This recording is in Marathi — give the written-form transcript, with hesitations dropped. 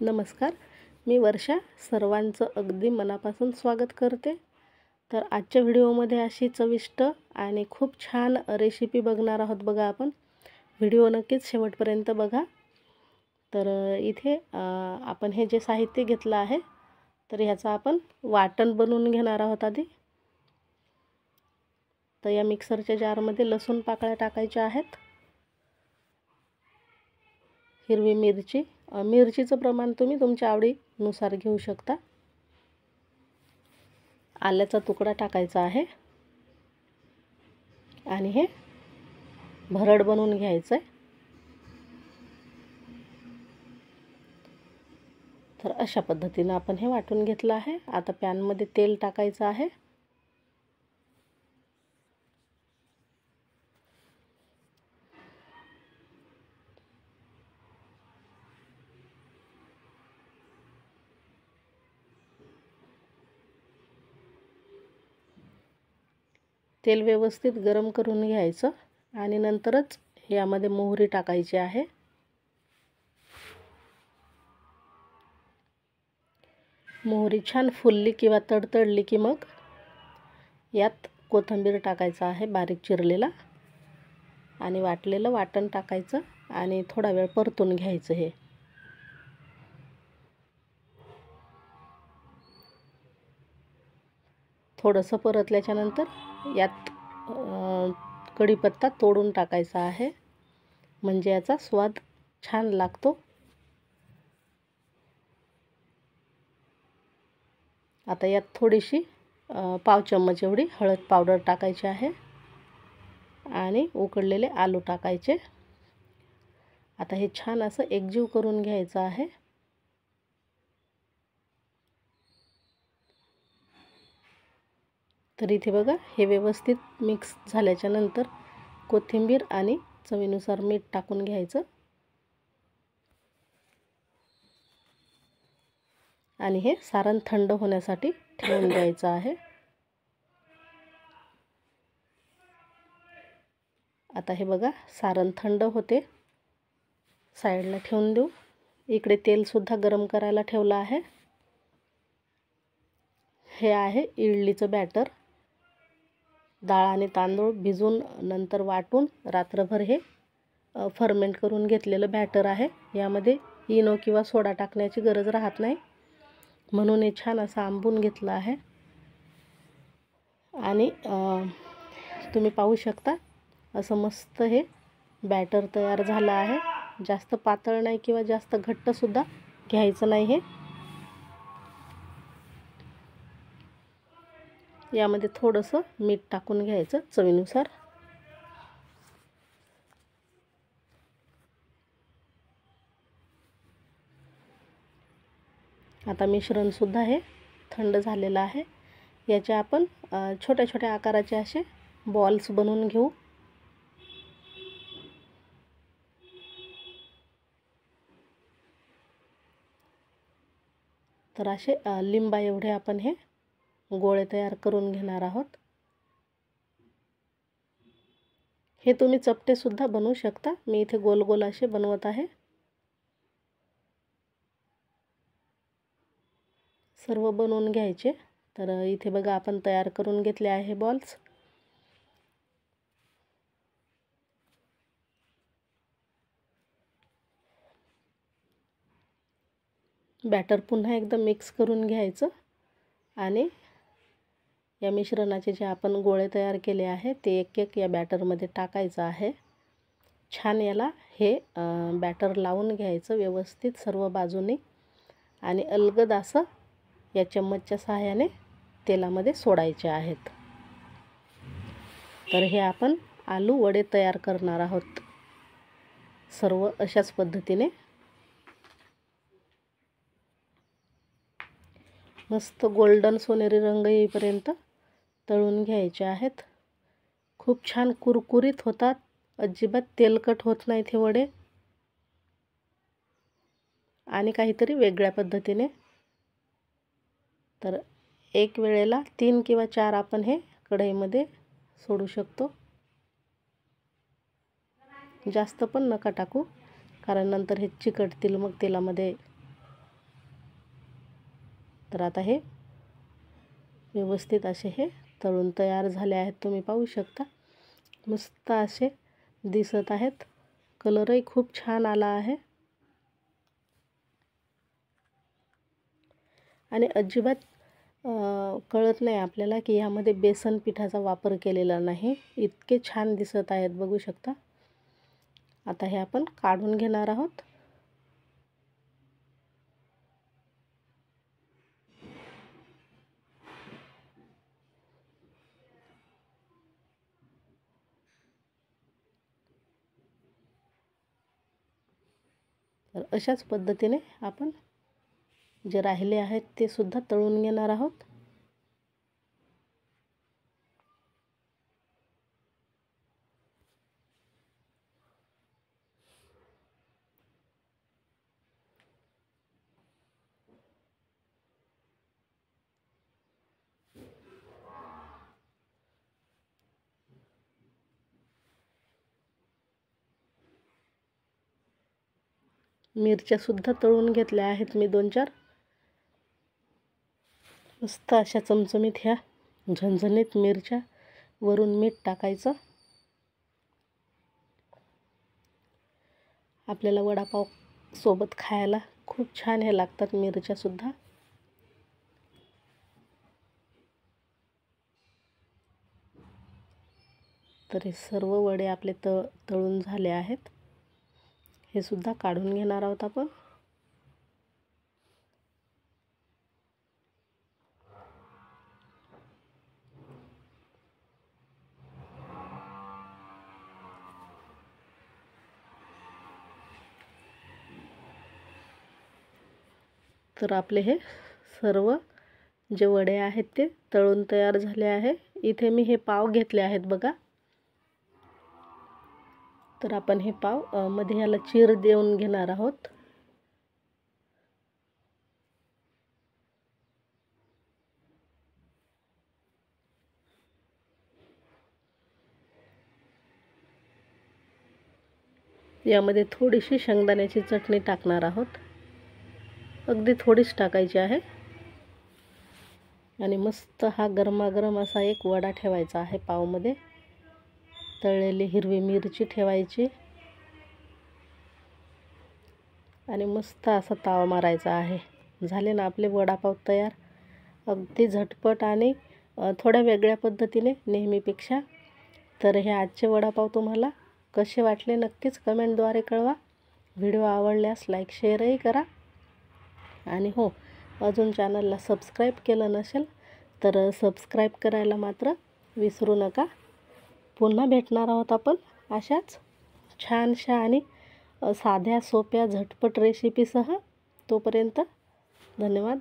नमस्कार, मी वर्षा. सर्वांचं अगदी मनापासून स्वागत करते. तर आजच्या व्हिडिओमध्ये अशी चविष्ट आणि खूप छान रेसिपी बघणार आहोत बघा आपण. व्हिडिओ नक्कीच शेवटपर्यंत बघा. तर इथे आपण हे जे साहित्य घेतलं आहे तर ह्याचं आपण वाटण बनवून घेणार आहोत आधी. तर या मिक्सरच्या जारमध्ये लसूण पाकळ्या टाकायच्या आहेत, हिरवी मिरची, मिरचीचं प्रमाण तुम्ही तुमच्या आवडीनुसार घेऊ शकता. आल्याचा तुकडा टाकायचा आहे आणि हे भरड बनवून घ्यायचं आहे. तर अशा पद्धतीने आपण हे वाटून घेतलं आहे. आता पॅनमध्ये तेल टाकायचं आहे. तेल व्यवस्थित गरम करून घ्यायचं आणि नंतरच यामध्ये मोहरी टाकायची आहे. मोहरी छान फुलली किंवा तडतडली की मग यात कोथिंबीर टाकायचा आहे बारीक चिरलेला आणि वाटलेलं वाटण टाकायचं आणि थोडा वेळ परतून घ्यायचं. हे थोडंसं परतल्याच्या नंतर यात कढीपत्ता तोडून टाकायचा आहे, म्हणजे याचा स्वाद छान लागतो. आता यात थोडीशी पाव चम्मच एवढी हळद पावडर टाकायची आहे आणि उकडलेले आलू टाकायचे. आता हे छान असं एकजीव करून घ्यायचं आहे. तर इथे बघा हे व्यवस्थित मिक्स झाल्याच्या नंतर कोथिंबीर आणि चवीनुसार मीठ टाकून घ्यायचं आणि हे सारण थंड होण्यासाठी ठेवून द्यायचं आहे. आता हे बघा सारण थंड होते, साईडला ठेवून देऊ. इकडे तेल सुद्धा गरम करायला ठेवलं आहे. हे आहे इडलीचं बॅटर. डाळ आणि तांदूळ भिजवून नंतर वाटून रात्रभर हे फर्मेंट करून घेतलेलं बॅटर आहे. यामध्ये इनो किंवा सोडा टाकण्याची गरज राहत नाही, म्हणून हे छान असं आंबून घेतलं आहे. आणि तुम्ही पाहू शकता असं मस्त हे बॅटर तयार झालं आहे. जास्त पातळ नाही किंवा जास्त घट्टसुद्धा घ्यायचं नाही. हे यामध्ये थोडंसं मीठ टाकून घ्यायचं चवीनुसार. आता मिश्रणसुद्धा हे थंड झालेलं आहे. याचे आपण छोट्या छोट्या आकाराचे असे बॉल्स बनवून घेऊ. तर असे लिंबा एवढे आपण हे गोळे तयार करून घेणार आहोत. हे तुम्ही चपटेसुद्धा बनवू शकता. मी इथे गोल गोल असे बनवत आहे. सर्व बनवून घ्यायचे. तर इथे बघा आपण तयार करून घेतले आहे बॉल्स. बॅटर पुन्हा एकदम मिक्स करून घ्यायचं आणि या मिश्रणाचे जे आपण गोळे तयार केले आहे ते एक एक या बॅटरमध्ये टाकायचं आहे. छान याला हे बॅटर लावून घ्यायचं व्यवस्थित सर्व बाजूनी आणि अलगद असं या चम्मचच्या सहाय्याने तेलामध्ये सोडायचे आहेत. तर हे आपण आलू वडे तयार करणार आहोत सर्व अशाच पद्धतीने. मस्त गोल्डन सोनेरी रंग येईपर्यंत तळून घ्यायचे आहेत. खूप छान कुरकुरीत होतात, अजिबात तेलकट होत नाहीत हे वडे आणि काहीतरी वेगळ्या पद्धतीने. तर एक वेळेला 3 किंवा 4 आपण हे कढईमध्ये सोडू शकतो. जास्त पण नका टाकू, कारण नंतर हे चिकटतील मग तेलामध्ये. तर आता हे व्यवस्थित असे हे तळून तयार झाले आहेत. तुम्ही पाहू शकता मस्त असे दिसत आहेत. कलरही खूप छान आला आहे आणि अजिबात कळत नाही आपल्याला की यामध्ये बेसन पिठाचा वापर केलेला नाही. इतके छान दिसत आहेत, बघू शकता. आता हे आपण काढून घेणार आहोत. तर अशाच पद्धतीने आपण जे राहिले आहेत ते सुद्धा तळून घेणार आहोत. मिरच्या सुद्धा तळून घेतल्या आहेत मी 2-4. मस्त अशा चमचमीत ह्या झणझणीत मिरच्या, वरून मीठ टाकायचं. आपल्याला वडापाव सोबत खायला खूप छान हे लागतात मिरच्या सुद्धा. तर हे सर्व वडे आपले तळून झाले आहेत. हे सुद्धा काढून घेणार आहोत आपण. तर आपले हे सर्व जे वडे आहेत ते तळून तयार झाले आहे. इथे मी हे पाव घेतले आहेत बघा. तर आपण हे पाव मध्ये याला चीर देऊन घेणार आहोत. यामध्ये थोडीशी शेंगदाण्याची चटणी टाकणार आहोत. अगदी थोडीच टाकायची आहे. आणि मस्त हा गरमागरम असा एक वडा ठेवायचा आहे पावमध्ये. तळलेली हिरवी मिरची ठेवायची आणि मस्त असा ताव मारायचा आहे. झाले ना आपले वडापाव तयार. अगदी झटपट आणि थोड्या वेगळ्या पद्धतीने नेहमीपेक्षा. तर हे आजचे वडापाव तुम्हाला कसे वाटले नक्कीच कमेंटद्वारे कळवा. व्हिडिओ आवडल्यास लाईक शेअरही करा. आणि हो, अजून चॅनलला सबस्क्राईब केलं नसेल तर सबस्क्राईब करायला मात्र विसरू नका. पुन्हा भेटणार आहोत आपण अशाच छानशा आणि साध्या सोप्या झटपट रेसिपीसह. तोपर्यंत धन्यवाद.